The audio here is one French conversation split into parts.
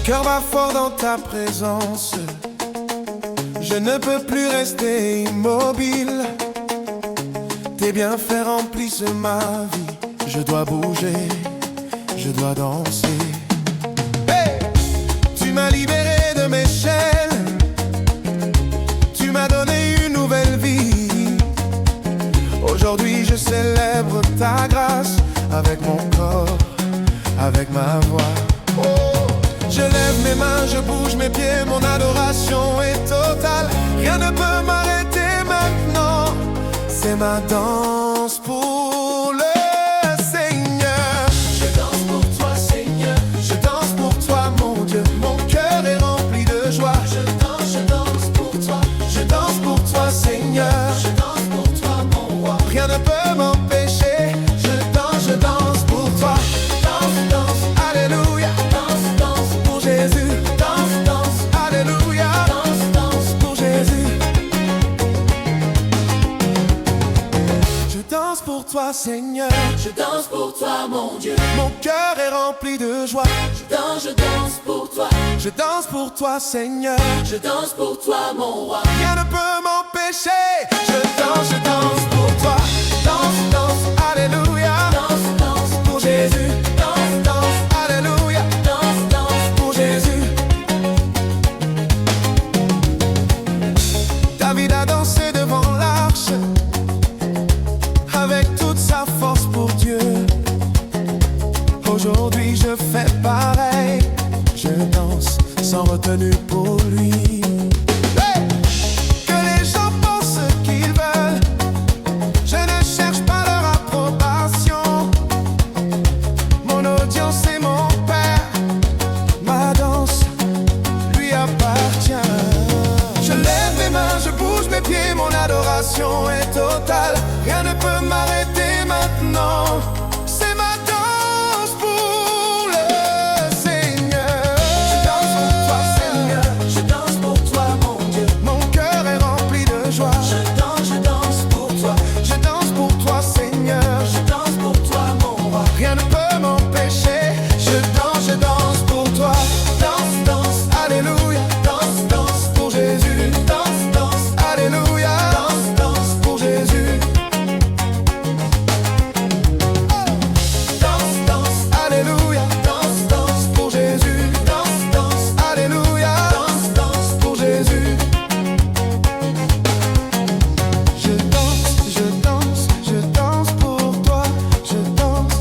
cœur bat fort dans ta présence. Je ne peux plus rester immobile. Tes bienfaits remplissent ma vie. Je dois bouger, je dois danser. Hey! Tu m'as libéré de mes chaînes. Tu m'as donné une nouvelle vie. Aujourd'hui je célèbre ta grâce avec mon corps, avec ma voix. Oh! Je lève mes mains, je bouge mes pieds, mon adoration est totale. Rien ne peut m'arrêter maintenant. C'est ma danse pour le Seigneur. Je danse pour toi, Seigneur. Je danse pour toi, mon Dieu. Mon cœur est rempli de joie. Je danse pour toi. Je danse pour toi, Seigneur. Je danse pour toi, mon roi. Rien ne peut m'empêcher. Je danse pour toi. Danse, danse, alléluia. Danse, danse pour Jésus. Danse, danse, alléluia. Danse, danse pour Jésus. Je danse pour toi, Seigneur. Je danse pour toi, mon Dieu. Mon cœur est rempli de joie. Je danse pour toi. Je danse pour toi, Seigneur. Je danse pour toi, mon roi. Rien ne peut m'empêcher. Je danse pour toi. Danse, danse, alléluia. Danse, danse Pour Jésus. danse, danse, Alléluia. danse, danse Pour Jésus. David a dansé devant l'arche avec toute sa force pour Dieu. Aujourd'hui je fais pareil. Je danse sans retenue pour lui. Hey! Que les gens pensent ce qu'ils veulent. Je ne cherche pas leur approbation. Mon audience est mon Père. Ma danse lui appartient. Je lève mes mains, je bouge mes pieds. Mon adoration est totale. Rien ne peut m'arrêter maintenant. C'est ma danse pour le Seigneur. Je danse pour toi, Seigneur. Je danse pour toi, mon Dieu. Mon cœur est rempli de joie. Je danse pour toi. Je danse pour toi, Seigneur. Je danse pour toi, mon roi. Rien ne peut m'empêcher. Je danse pour toi. Danse, danse, alléluia. Danse, danse pour Jésus. Danse, danse, alléluia. Danse, danse pour Jésus. Danse, danse, alléluia. Danse, danse pour Jésus. Danse, danse, alléluia. Danse, danse pour Jésus. Je danse pour toi. Je danse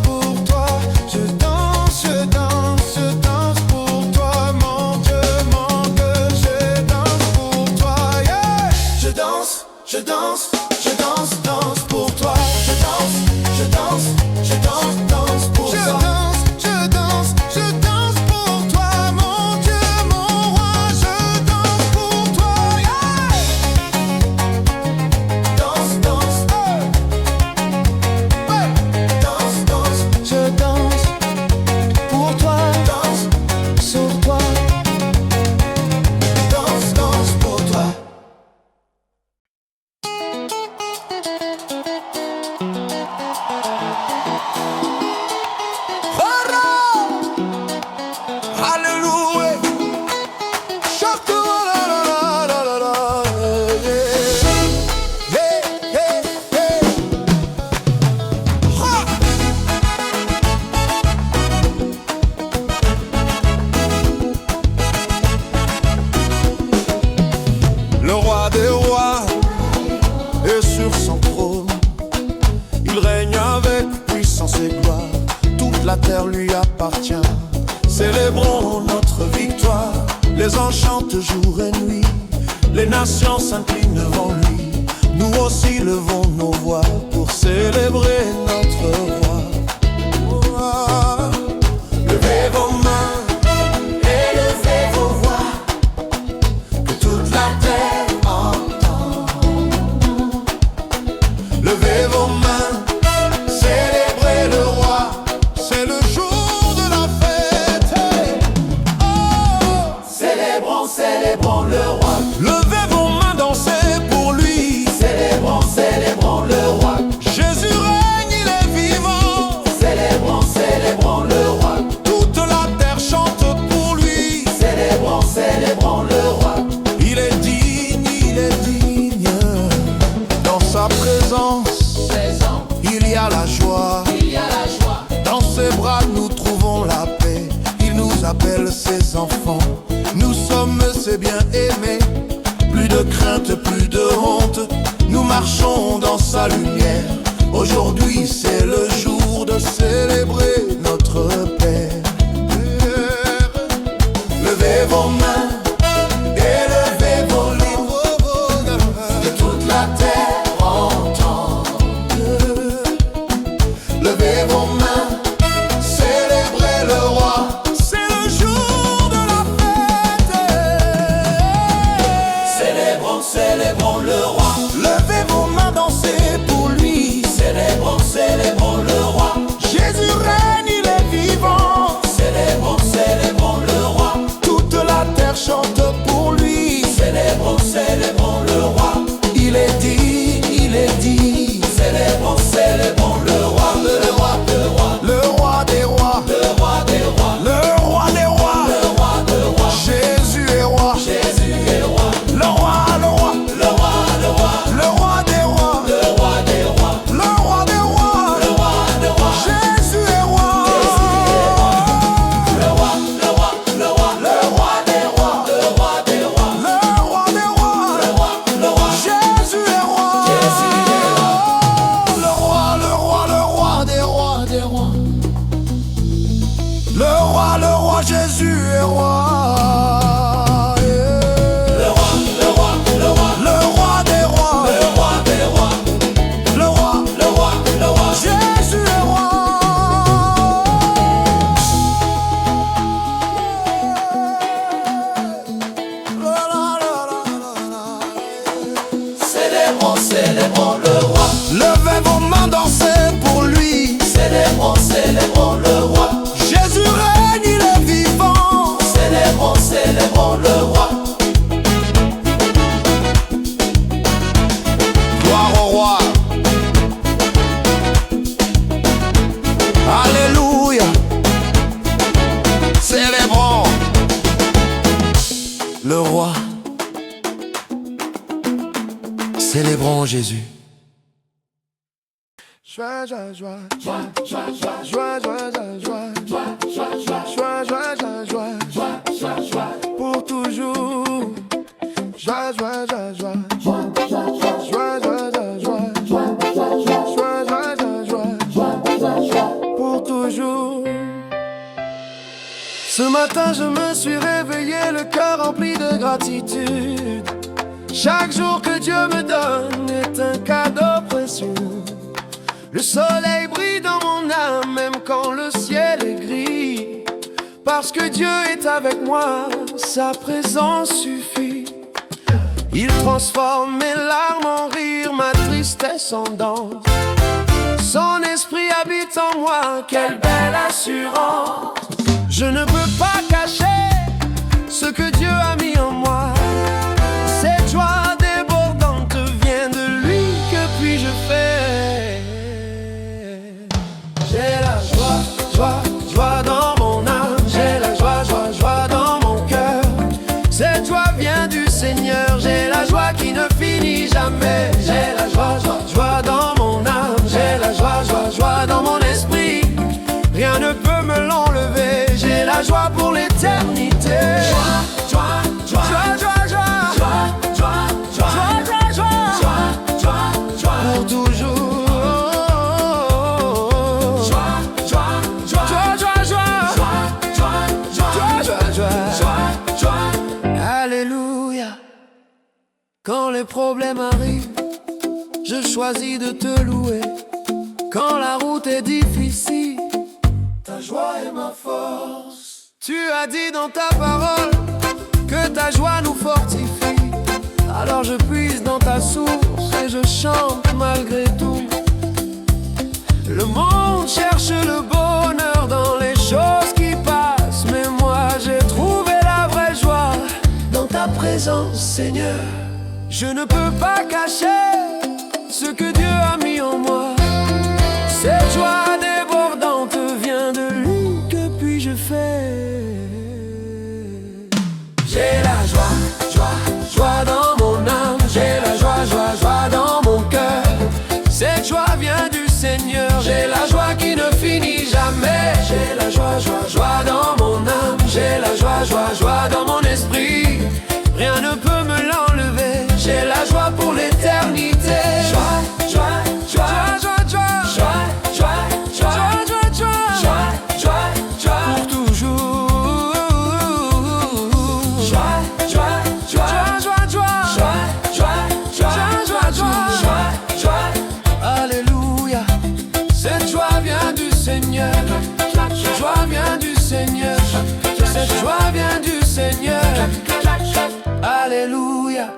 pour toi. Je danse pour toi, mon Dieu, je danse pour toi, yeah. Je danse pour toi. Je danse pour toi. Je danse pour toi, mon Dieu, mon roi. Je danse pour toi, yeah. Danse, danse, ouais. Danse, je danse pour toi. Danse sur toi. Danse pour toi. Alléluia. Chante, la la la la la, yeah. Hey, hey, hey. Ha! Le roi des rois est sur son trône. Il règne avec puissance et gloire. Toute la terre lui appartient. Célébrons notre victoire. Les anges chantent jour et nuit. Les nations s'inclinent devant lui. Nous aussi levons nos voix pour célébrer notre roi. Levez vos mains et levez vos voix, que toute la terre entende. Levez vos mains, célébrez le roi. C'est le jour de la fête. Oh! Célébrons le roi. Levez vos mains, dansez pour lui. Célébrons des rois. Le roi Jésus est roi. Le roi, le roi, le roi, Le roi des rois. le roi des rois. Le roi, Le roi, le roi, Jésus est roi. célébrons, célébrons le roi. Levez vos mains, dansez pour lui. Célébrons, célébrons le roi. Jésus règne, il est vivant. Célébrons, célébrons le roi. Gloire au roi. Alléluia. Célébrons le roi. Célébrons Jésus. Joie, joie, joie, joie, joie, joie, joie, joie, joie, joie, joie, joie, pour toujours. Joie, joie, joie, joie, joie, joie, joie, joie, pour toujours. Ce matin, je me suis réveillé, le cœur rempli de gratitude. Chaque jour que Dieu me donne est un cadeau précieux. Le soleil brille dans mon âme, même quand le ciel est gris. Parce que Dieu est avec moi, sa présence suffit. Il transforme mes larmes en rire, ma tristesse en danse. Son esprit habite en moi, quelle belle assurance. Je ne peux pas cacher ce que Dieu a mis en moi. Cette joie débordante vient de lui, que puis-je faire? J'ai la joie, joie, joie dans mon âme. J'ai la joie, joie, joie dans mon cœur. Cette joie vient du Seigneur. J'ai la joie qui ne finit jamais. J'ai la joie, joie, joie dans mon âme. J'ai la joie, joie, joie dans mon esprit. Rien ne peut me l'enlever. J'ai la joie pour l'éternité. Joie, joie, joie, Joie, joie, joie, joie, joie, joie, joie, joie, joie, joie, joie, joie, pour toujours. joie, joie, joie, Joie, joie, joie, joie, joie, joie, joie, joie. Alléluia. Quand les problèmes arrivent, je choisis de te louer. Quand la route est difficile, Ta joie est ma force. tu as dit dans ta parole que ta joie nous fortifie. Alors je puise dans ta source et je chante malgré tout. Le monde cherche le bonheur dans les choses qui passent, mais moi j'ai trouvé la vraie joie dans ta présence, Seigneur. Je ne peux pas cacher ce que Dieu a mis en moi. Cette joie débordante vient de lui, que puis-je faire? J'ai la joie, joie, joie dans mon âme. J'ai la joie, joie, joie dans mon cœur. Cette joie vient du Seigneur. J'ai la joie qui ne finit jamais. J'ai la joie, joie, joie dans mon âme. J'ai la joie, joie, joie dans mon esprit. Rien ne peut me l'enlever. J'ai la joie pour l'éternité. Joie, joie, joie, Joie, joie, joie, joie, joie, joie, joie, joie, joie, joie, joie, joie, pour toujours. joie, joie, joie, Joie, joie, joie, joie, joie, joie, joie, joie, joie. Alléluia. Cette joie vient du Seigneur. Cette joie vient du Seigneur. Cette joie vient du Seigneur. Alléluia.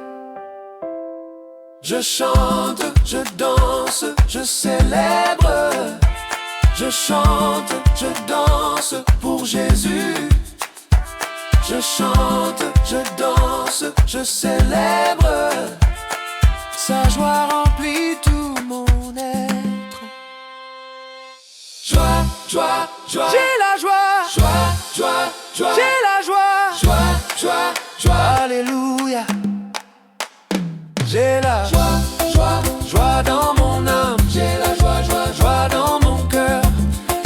Je chante, je danse, je célèbre. Je chante, je danse pour Jésus. Je chante, je danse, je célèbre. Sa joie remplit tout mon être. Joie, joie, joie, J'ai la joie, joie, joie, joie, j'ai la joie. joie, joie, joie, Alléluia. J'ai la joie, joie, joie dans mon âme. j'ai la joie, joie, joie Joie dans mon cœur.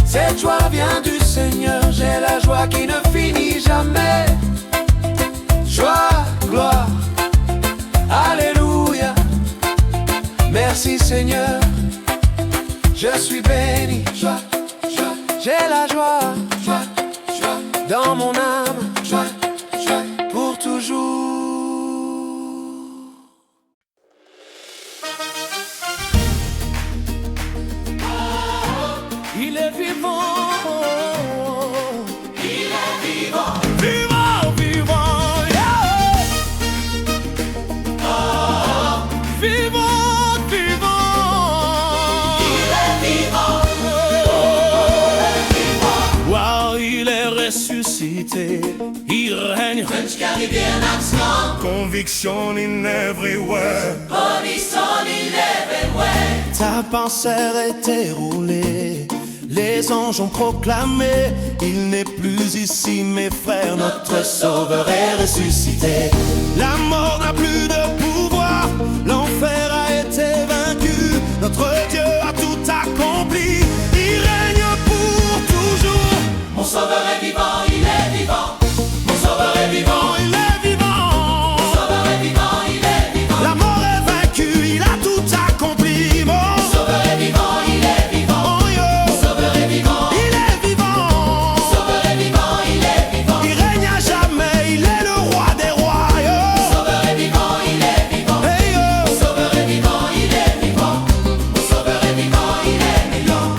Cette joie vient du Seigneur. J'ai la joie qui ne finit jamais. Joie, gloire. Alléluia. Merci Seigneur. Je suis béni. joie, dans mon âme, joie, joie. pour toujours. Il est vivant. Il est vivant. Vivant, vivant, yeah. Vivant, vivant. Il est vivant. Wow, il est ressuscité. Il règne. French Caribbean accent. Conviction in everywhere. Police on 11 way. Ta pensée était roulée. Les anges ont proclamé, il n'est plus ici, mes frères, notre sauveur est ressuscité. La mort n'a plus de pouvoir, l'enfer a été vaincu, notre Dieu a tout accompli, il règne pour toujours. Mon sauveur est vivant, il est vivant. Mon sauveur est vivant, Il est vivant, mon sauveur est vivant, il est vivant. la mort est vaincue, il a tout accompli. Mon Sauveur est vivant, il est vivant. oh, yeah. Mon sauveur est vivant, Il est vivant. mon sauveur est vivant, il est vivant. Il règne à jamais, il est le roi des rois. Mon sauveur est vivant, il est vivant. Hey, Mon sauveur est vivant, il est vivant. Mon sauveur est vivant, il est vivant.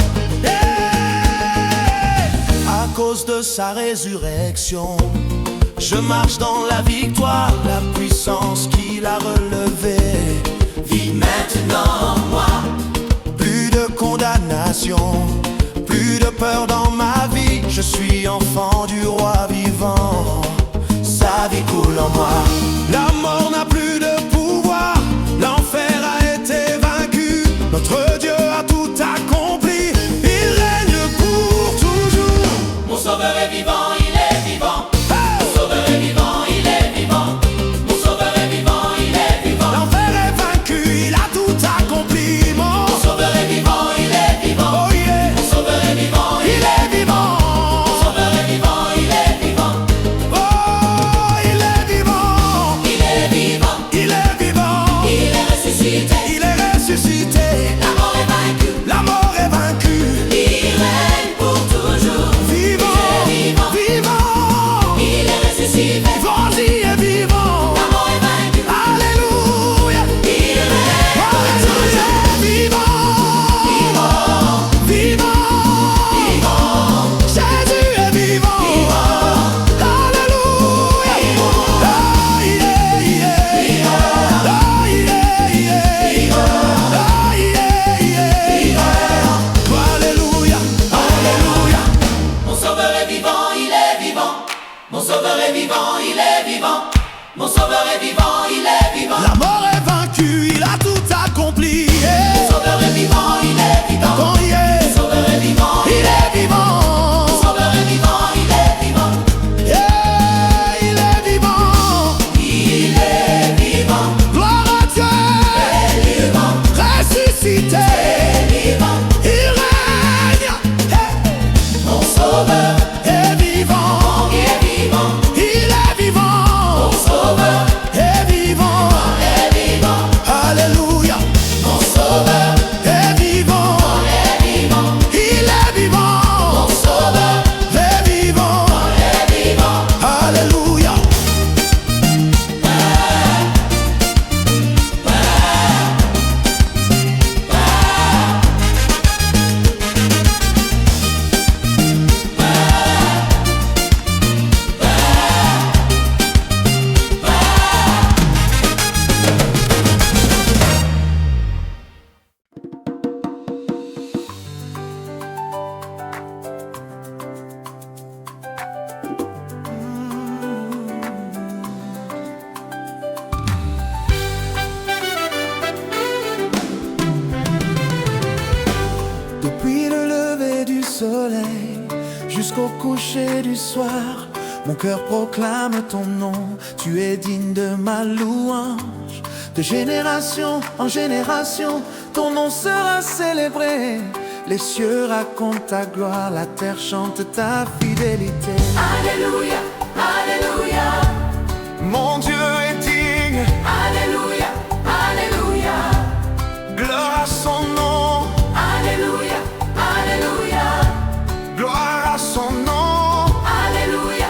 hey. À cause de sa résurrection, je marche dans la victoire, la puissance qui l'a relevé. Vis maintenant en moi. Plus de condamnation, plus de peur dans ma vie. Je suis enfant du roi vivant. Sa vie coule en moi. La mort n'a plus de pouvoir. L'enfer a été vaincu. Notre Dieu a tout accompli. Il règne pour toujours. Mon sauveur est vivant, il est vivant. Hey! Mon sauveur est vivant, il est vivant. Mon sauveur est vivant, il est vivant. L'enfer est vaincu. Il a tout accompli. Mon sauveur est vivant, il est vivant. Oh yeah. Mon sauveur est vivant, Il est vivant. mon sauveur est vivant, il est vivant. Oh, il est vivant. Il est vivant, Il est vivant. il est ressuscité. Il est ressuscité. La mort est vaincue, La mort est vaincue. il règne pour toujours. Vivant. Il est vivant, Vivant. il est ressuscité. Vas-y est vivant. La mort est vaincue, Alléluia. il règne pour Alléluia. toujours. Vivant. Vivant. Jésus est vivant. Alléluia. Ah, yeah, yeah. Ah, yeah, yeah. Ah, yeah, yeah. Alléluia. Alléluia. Mon sauveur est vivant, il est vivant. Mon sauveur est vivant, il est vivant. Mon sauveur est vivant, il est vivant. La mort est vaincue, il a tout accompli. Mon Yeah. sauveur est vivant, il est vivant. Oh, yeah. Mon sauveur est vivant, Il est vivant. mon sauveur est vivant, il est vivant. Yeah, il est vivant. Il est vivant, Gloire à Dieu. vivant, Ressuscité. vivant. Il règne. Hey. Mon sauveur Est vivant. est vivant. Il est vivant. Mon sauveur Est vivant. est vivant. Alléluia. Mon sauveur Est vivant. est vivant. Il est vivant. Mon sauveur Est vivant. est vivant. Alléluia. Depuis le lever du soleil jusqu'au coucher du soir, mon cœur proclame ton nom, tu es digne de ma louange. De génération en génération, ton nom sera célébré. Les cieux racontent ta gloire, la terre chante ta fidélité. Alléluia, Alléluia, Mon Dieu est digne, Alléluia, Alléluia, gloire à son nom, Alléluia, Alléluia, gloire à son nom. Alléluia,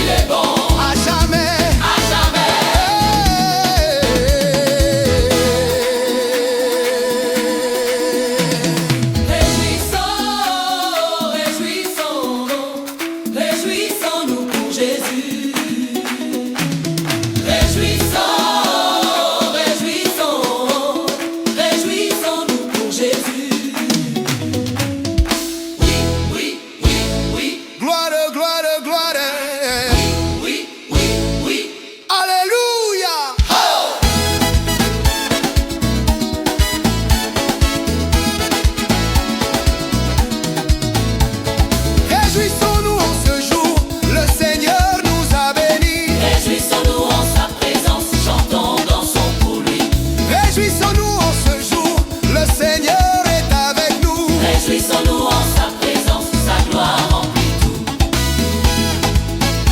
Réjouissons-nous en sa présence, sa gloire remplit tout.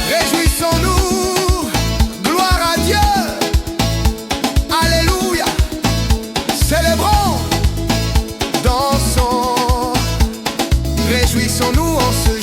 Réjouissons-nous, gloire à Dieu. Alléluia. Célébrons, dansons. Réjouissons-nous en ce